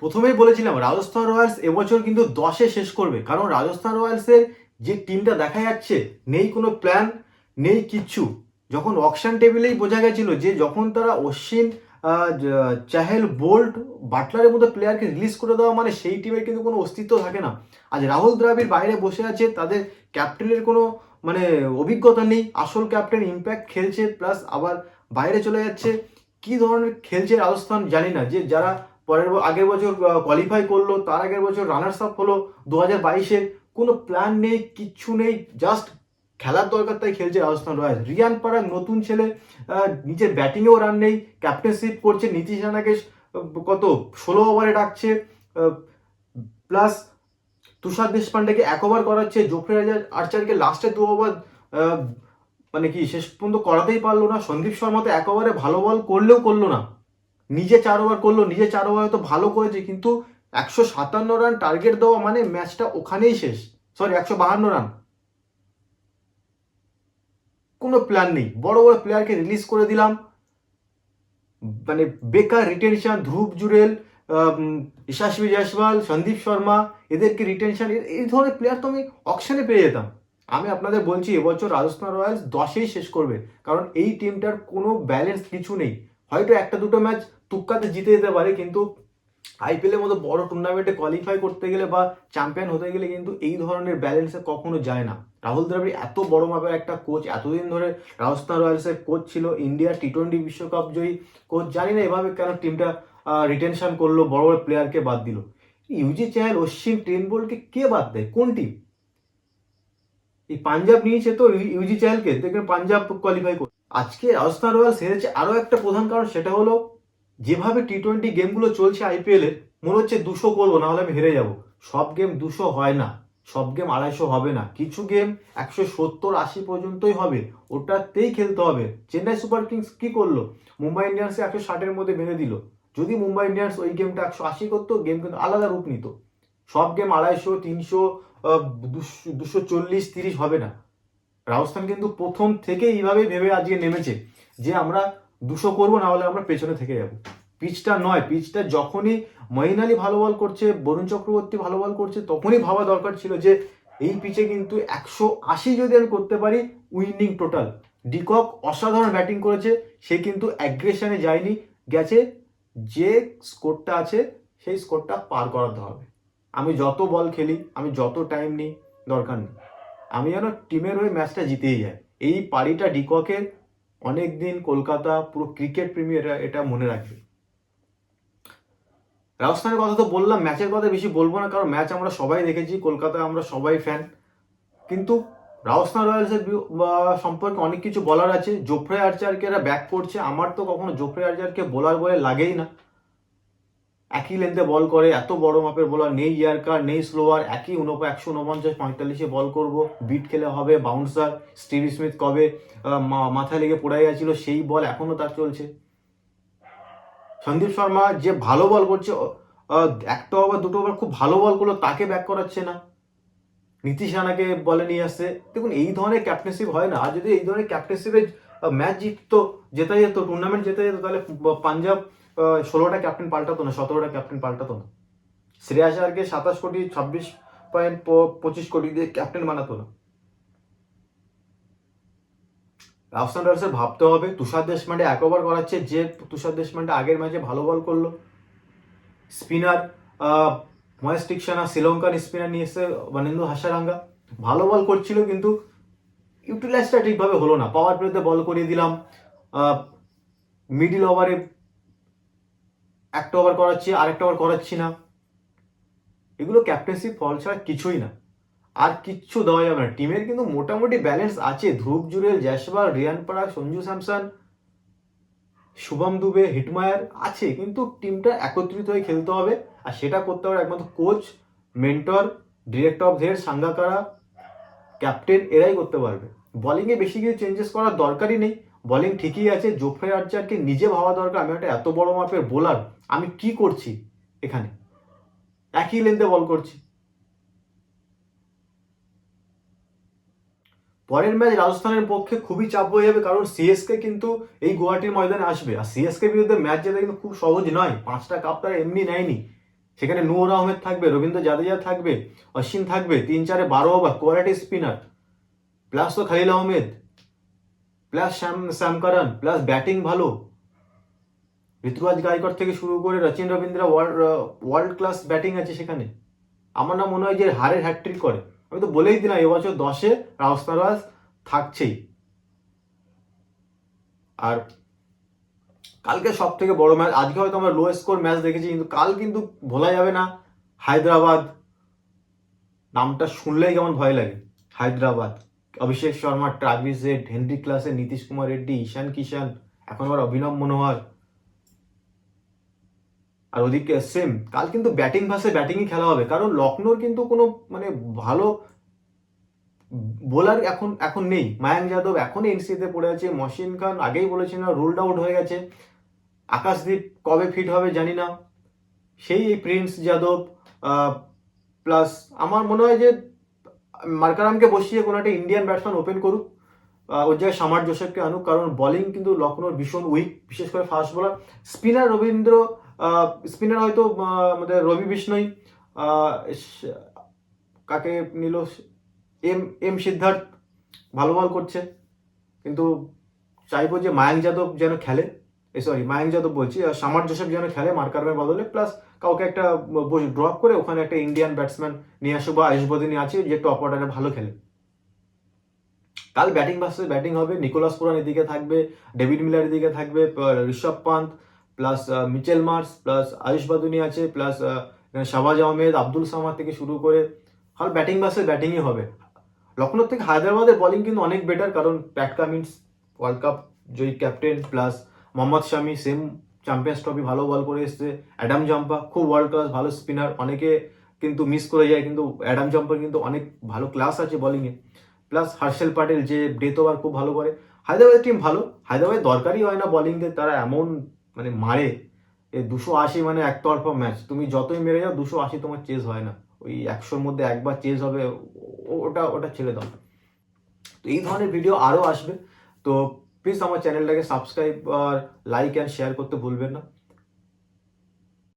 প্রথমেই বলেছিলাম রাজস্থান রয়্যালস এবছর কিন্তু 10-এ শেষ করবে, কারণ রাজস্থান রয়্যালসের যে টিমটা দেখা যাচ্ছে নেই কোনো প্ল্যান, নেই কিচ্ছু। যখন অকশন টেবিলেই বোঝা গেছিল যে যখন তারা অশ্বিন, চাহেল, বোল্ট, বাটলারের মতো প্লেয়ারকে রিলিজ করে দেওয়া মানে সেই টিমের কিন্তু কোনো অস্তিত্ব থাকে না। আজ রাহুল দ্রাবিড় বাইরে বসে আছে, তাদের ক্যাপ্টেনের কোনো মানে অভিজ্ঞতা নেই, আসল ক্যাপ্টেন ইম্প্যাক্ট খেলছে প্লাস আবার বাইরে চলে যাচ্ছে। কি ধরনের খেলছে রাজস্থান জানি না, যে যারা আগের বছর কোয়ালিফাই করলো, তার আগের বছর রানার্স আপ হলো 2022-এর, কোনো প্ল্যান নেই, কিচ্ছু নেই, জাস্ট খেলার দরকার তাই খেলছে রাজস্থান রয়্যালস। রিয়ান পরাগ নতুন ছেলে, নিজের ব্যাটিংয়েও রান নেই, ক্যাপ্টেনশিপ করছে, নীতিশ রানাকে কত 16 ওভারে ডাকছে, প্লাস তুষার দেশপান্ডেকে 1 ওভার করাচ্ছে, জোফ্রে আর্চারকে লাস্টে 2 ওভার মানে কি শেষ পর্যন্ত করাতেই পারলো না। সন্দীপ শর্মা তো 1 ওভারে ভালো বল করলেও করলো না, নিজে 4 ওভার করলো, নিজে 4 ওভারে তো ভালো করেছে, কিন্তু 157 রান টার্গেট দেওয়া মানে ম্যাচটা ওখানেই শেষ। Sorry, 152 run. কোনো প্ল্যান নেই, বড় বড় প্লেয়ারকে রিলিজ করে দিলাম, মানে বেকার রিটেনশন। ধ্রুব জুরেল, যশস্বী জয়সওয়াল, সন্দীপ শর্মা, এদেরকে রিটেনশন, এই ধরনের প্লেয়ার তো আমি অকশনে পেয়ে যেতাম। আমি আপনাদের বলছি এবছর রাজস্থান রয়্যালস 10-এই শেষ করবে, কারণ এই টিমটার কোনো ব্যালেন্স কিছু নেই। হয়তো একটা দুটো ম্যাচ তুক্কাতে জিতে যেতে পারে, কিন্তু আইপিএলের মতো বড় টুর্নামেন্টে কোয়ালিফাই করতে গেলে বা চ্যাম্পিয়ন হতে গেলে কিন্তু এই ধরনের ব্যালেন্সে কখনো যায় না। রাহুল দ্রাবিড় এত বড় মাপের একটা কোচ, এতদিন ধরে রাজস্থান রয়্যালসের কোচ ছিল, ইন্ডিয়া টি20 বিশ্বকাপ জয়ী কোচ, জানি না এভাবে কেন টিমটা রিটেনশন করলো, বড় বড় প্লেয়ারকে বাদ দিল। ইউজি চাহাল, অশ্বিন, ট্রেন বোল্টকে কে বাদ দেয়? কোন টিম? এই পাঞ্জাব নিয়েছে তো ইউজি চাহালকে, দেখবেন পাঞ্জাব কোয়ালিফাই করে। আজকে রাজস্থান রয়্যালস হেরেছে আরও একটা প্রধান কারণ, সেটা হলো যেভাবে টি20 গেমগুলো চলছে আইপিএলের, মনে হচ্ছে 200 করবো নাহলে আমি হেরে যাব। সব গেম 200 হয় না, সব গেম 250 হবে না, কিছু গেম 170-80 পর্যন্তই হবে, ওটাতেই খেলতে হবে। চেন্নাই সুপার কিংস কি করলো? মুম্বাই ইন্ডিয়ান্সকে 160-এর মধ্যে ভেঙে দিল। যদি মুম্বাই ইন্ডিয়ান্স ওই গেমটা 180 করতো, গেম কিন্তু আলাদা রূপ নিত। সব গেম 250, 300, 240-30 হবে না। রাজস্থান কিন্তু প্রথম থেকে এইভাবেই ভেবে আজকে নেমেছে যে আমরা 200 করবো, না হলে আমরা পেছনে থেকে যাবো। পিচটা নয়, পিচটা যখনই মঈন আলী ভালো বল করছে, বরুণ চক্রবর্তী ভালো বল করছে, তখনই ভাবা দরকার ছিল যে এই পিচে কিন্তু 180 যদি আমি করতে পারি, উইনিং টোটাল। ডিকক অসাধারণ ব্যাটিং করেছে, সে কিন্তু অ্যাগ্রেশনে যায়নি, গেছে যে স্কোরটা আছে সেই স্কোরটা পার করাতে হবে। আমি যত বল খেলি, আমি যত টাইম নিই, দরকার নেই, আমি যেন টিমের হয়ে ম্যাচটা জিতেই যায়। এই পারিটা ডিককের অনেক দিন কলকাতা, পুরো ক্রিকেট প্রেমী এটা মনে রাখবে। রাজস্থানের কথা তো বললাম, ম্যাচের কথা বেশি বলবো না, কারণ ম্যাচ আমরা সবাই দেখেছি, কলকাতায় আমরা সবাই ফ্যান। কিন্তু রাজস্থান রয়্যালসের সম্পর্কে অনেক কিছু বলার আছে। জোফ্রে আর্চারকে এরা ব্যাক করছে, আমার তো কখনো জোফ্রে আর্চারকে বোলার বলে লাগেই না। একই লেন্থে বল করে, এত বড় মাপের বোলার, নেই ইয়ার্কার, নেই স্লোয়ার, একই 149-45 বল করব, বিট খেলে হবে, বাউন্সার। স্টিভ স্মিথ কবে মাথায় লেগে পড়ে গেছিল, সেই বল এখনো তার চলছে। সন্দীপ শর্মা যে ভালো বল করছে, একটা ওভার দুটো ওভার খুব ভালো বল করলো, তাকে ব্যাক করাচ্ছে না, নীতিশ রানাকে বলে নিয়ে আসছে। দেখুন, এই ধরনের ক্যাপ্টেনশিপ হয় না। আর যদি এই ধরনের ক্যাপ্টেনশিপে ম্যাচ জিততো, জেতা যেত, টুর্নামেন্ট জেতা যেত, তাহলে পাঞ্জাব 16টা ক্যাপ্টেন পাল্টাতো না, 17টা ক্যাপ্টেন পাল্টাতো না। শ্রেয়াস আয়ারকে 27 কোটি, 26.25 কোটি দিয়ে ক্যাপ্টেন বানাতো না। রাজস্থান রয়্যালসের ভাবতে হবে, তুষার দেশপান্ডে 1 ওভার করাচ্ছে, যে তুষার দেশপান্ডে আগের ম্যাচে ভালো বল করলো। স্পিনার মহেশ টিকসানা, শ্রীলঙ্কার স্পিনার নিয়ে এসে বানেন্দু হাসারাঙ্গা, ভালো বল করছিল, কিন্তু ইউটিলাইজটা ঠিকভাবে হলো না। পাওয়ার প্লেতে বল করিয়ে দিলাম, মিডিল ওভারে একটা ওভার করাচ্ছি, আরেকটা ওভার করাচ্ছি না। এগুলো ক্যাপ্টেন্সি ফল ছাড়া কিছুই না, আর কিচ্ছু দেওয়া যাবে না। টিমের কিন্তু মোটামুটি ব্যালেন্স আছে, ধ্রুব জুরেল, জয়সওয়াল, রিয়ান পরাগ, সঞ্জু স্যামসন, শুভম দুবে, হিটমায়ার আছে, কিন্তু টিমটা একত্রিত হয়ে খেলতে হবে। আর সেটা করতে হবে একমাত্র coach, mentor, director of head, Sangakkara, captain, এরাই করতে পারবে। বোলিংয়ে বেশি কিছু চেঞ্জেস করার দরকারই নেই, বোলিং ঠিকই আছে। জোফ্রে আর্চারকে নিজে ভাবা দরকার, আমি একটা এত বড় মাপের বোলার, আমি কি করছি এখানে, একই লেন্থে বল করছি। পরের ম্যাচ রাজস্থানের পক্ষে খুবই চাপ হয়ে যাবে, কারণ সিএসকে কিন্তু এই গুয়াহাটির ময়দানে আসবে, আর সিএসকে বিরুদ্ধে ম্যাচ জেতা কিন্তু খুব সহজ নয়। 5টা কাপ তারা এমনি নেয়নি, সেখানে নূর আহমেদ থাকবে, রবীন্দ্র জাদেজা থাকবে, অশ্বিন থাকবে, 3-4-12 ওভার কোয়ালিটি স্পিনার, প্লাস তো খালিল আহমেদ, প্লাস শ্যাম কারান, প্লাস ব্যাটিং ভালো, ঋতুরাজ গায়কোয়াড় থেকে শুরু করে Rachin Rabindra, world class batting আছে সেখানে। আমার না মনে হয় যে হারের হ্যাট্রিক করে। আমি তো বলেই দিলাম এবছর 10-এ রাওস্তারাজ থাকছেই। আর কালকে সব থেকে বড় ম্যাচ, আজকে হয়তো আমরা লো স্কোর ম্যাচ দেখেছি, কিন্তু কাল কিন্তু ভোলা যাবে না হায়দ্রাবাদ, নামটা শুনলেই কেমন ভয় লাগে। Hyderabad, Abhishek Sharma, Travis head, Henry ক্লাসে, নীতিশ কুমার রেড্ডি, ঈশান কিষান, এখন আবার অভিনব মনোহর। আর ওদিকে সেম কাল কিন্তু ব্যাটিং ভার্সে ব্যাটিংই খেলা হবে, কারণ লখনৌর কিন্তু কোনো মানে ভালো বোলার এখন এখন নেই। মায়াঙ্ক যাদব এখনই এনসিতে পড়ে আছে, মহসিন খান আগেই বলেছি না রুলড আউট হয়ে গেছে, আকাশদীপ কবে ফিট হবে জানি না, সেই এই প্রিন্স যাদব, প্লাস আমার মনে হয় যে মার্কারামকে বসিয়ে কোনো একটা ইন্ডিয়ান ব্যাটসম্যান ওপেন করুক, ওর জায়গায় শামার জোসেফকে আনুক, কারণ বোলিং কিন্তু লখনৌর ভীষণ উইক, বিশেষ করে fast bowler. Spinner Rabindra, spinner হয়তো আমাদের রবি বিষ্ণই, কাকে নিল, এম সিদ্ধার্থ ভালো বল করছে, কিন্তু চাইবো যে মায়াঙ্ক যাদব যেন খেলে, মায়াঙ্ক যাদব বলছি, শামার জোসেফ যেন খেলে মার্কারের বদলে, প্লাস কাউকে একটা ড্রপ করে ওখানে একটা ইন্ডিয়ান ব্যাটসম্যান নিয়ে আসুক, বা আয়ুষ বদিনী আছে যে টপ অর্ডারে ভালো খেলে। কাল ব্যাটিং ভার্সেস ব্যাটিং হবে, নিকোলাস পুরান এদিকে থাকবে, ডেভিড মিলার এদিকে থাকবে, Rishabh Pant, plus Mitchell Marsh, plus Ayush Badoni আছে, প্লাস শাহবাজ আহমেদ, আব্দুল সামাদ থেকে শুরু করে কাল ব্যাটিং ভার্সেস ব্যাটিংই হবে। লখনৌ থেকে হায়দ্রাবাদের বোলিং কিন্তু অনেক বেটার, কারণ প্যাট কামিন্স ওয়ার্ল্ড কাপ জয়ী ক্যাপ্টেন, প্লাস মোহাম্মদ শামি সেম চ্যাম্পিয়ন্স ট্রফি ভালো বল করে এসছে, অ্যাডাম জাম্পা খুব ওয়ার্ল্ড ক্লাস ভালো স্পিনার, অনেকে কিন্তু মিস করে যায়, কিন্তু অ্যাডাম জাম্পার কিন্তু অনেক ভালো ক্লাস আছে বোলিংয়ে, প্লাস হর্ষেল প্যাটেল যে ডেথ ওভার খুব ভালো করে। হায়দ্রাবাদের টিম ভালো, হায়দ্রাবাদের দরকারই হয় না বোলিংয়ে, তারা এমন মানে মারে, 280 মানে একতরফা ম্যাচ, তুমি যতই মেরে যাও 280 তোমার চেজ হয় না, ওই 100-র মধ্যে একবার চেজ হবে, ওটা ওটা ছেড়ে দাও। তো এই ধরনের ভিডিও আরও আসবে, তো প্লিজ আমার চ্যানেলটাকে সাবস্ক্রাইব আর লাইক অ্যান্ড শেয়ার করতে ভুলবেন না।